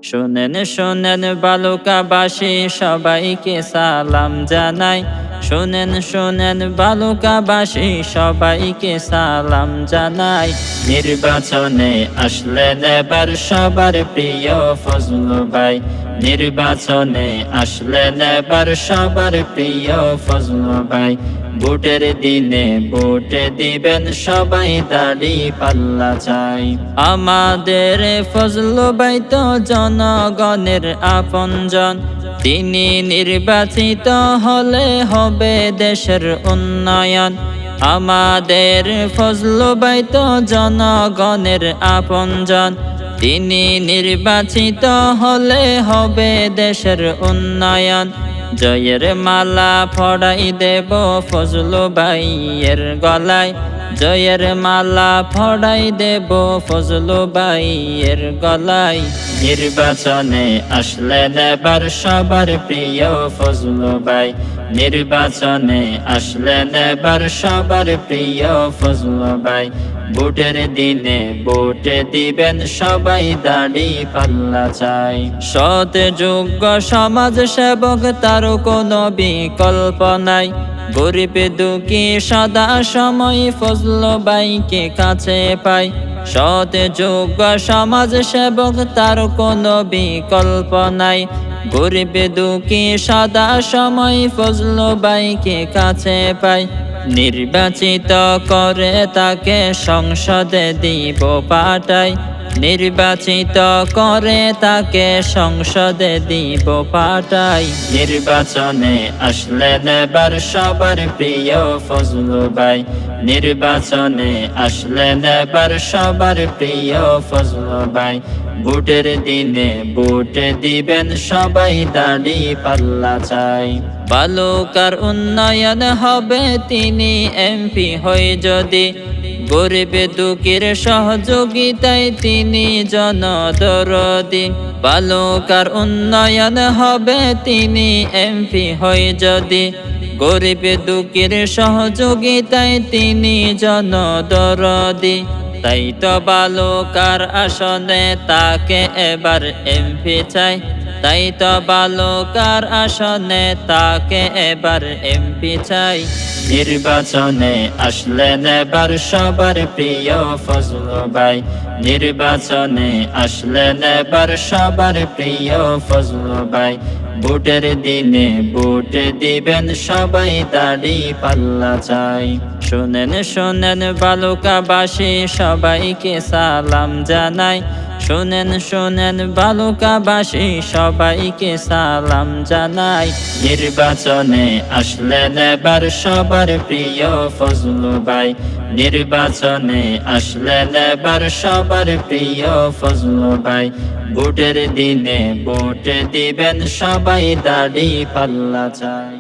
শোনেন শোনেন বালুকাবাসী সবাইকে সালাম জানাই। শোনেন শোনেন বালুকাবাসী সবাইকে সালাম জানাই। নির্বাচনে আসলেন এবার সবার প্রিয় ফজলু ভাই। নির্বাচনে আসলেন এবার সবার প্রিয় ফজলু ভাই। ভোটের দিনে ভোট দিবেন সবাই, দাড়ি পাল্লা চাই। আমাদের ফজলু ভাই তো জনগণের আপনজন, তিনি নির্বাচিত হলে হবে দেশের উন্নয়ন। আমাদের ফজলু ভাই তো জনগণের আপনজন, তিনি নির্বাচিত হলে হবে দেশের উন্নয়ন। জয়ের মালা পড়াই দেব ফজলু ভাইয়ের গলায়। জয়ের মালা পড়াই দেব ফজলু ভাইয়ের গলায়। নির্বাচনে আসলেন এবার সবার প্রিয় ফজলু ভাই। নির্বাচনে আসলেন এবার সবার প্রিয় ফজলু ভাই। ভোটের দিনে ভোট দিবেন সবাই, দাড়ি পাল্লা চাই। সৎ যোগ্য সমাজ সেবক তার কোনো বিকল্প নাই। গরিব দুঃখী সদা সময় ফজলু ভাইকে কাছে পাই। সৎ যোগ্য সমাজ সেবক তার কোনো বিকল্প নাই। গরিব দুঃখী সদা সময় ফজলু ভাইকে কাছে পাই। নির্বাচিত করে তাকে সংসদে দিব পাঠাই। নির্বাচিত করে তাকে সংসদে দিব পাঠাই। নির্বাচনে আসলেন এবার সবার প্রিয় ফজলু ভাই। নির্বাচনে আসলেন এবার সবার প্রিয় ফজলু ভাই। ভোটের দিনে ভোট দিবেন সবাই, দাড়ি পাল্লা চাই। বালুকার উন্নয়ন হবে তিনি এমপি হয়ে যদি। গরিব দুঃখীর সহযোগিতায় তিনি জনদরদি। বালুকার উন্নয়ন হবে তিনি এমপি হয়ে যদি। গরিব দুঃখীর সহযোগিতায় তিনি জনদরদি। তাই তো বালুকার আসনে তাকে এবার এমপি চাই। তাই তো বালুকার আসনে তাকে এবার এমপি চাই। নির্বাচনে আসলেন এবার সবার প্রিয় ফজলু ভাই। নির্বাচনে আসলেন এবার সবার প্রিয় ফজলু ভাই। ভোটের দিনে ভোট দিবেন সবাই, দাড়ি পাল্লা চাই। শোনেন শোনেন বালুকাবাসী সবাইকে সালাম জানাই। শোনেন শোনেন বালুকাবাসী সবাইকে সালাম জানাই। নির্বাচনে আসলেন এবার সবার প্রিয় ফজলু ভাই। নির্বাচনে আসলেন এবার সবার প্রিয় ফজলু ভাই। ভোটের দিনে ভোট দিবেন সবাই, দাড়ি পাল্লা চাই।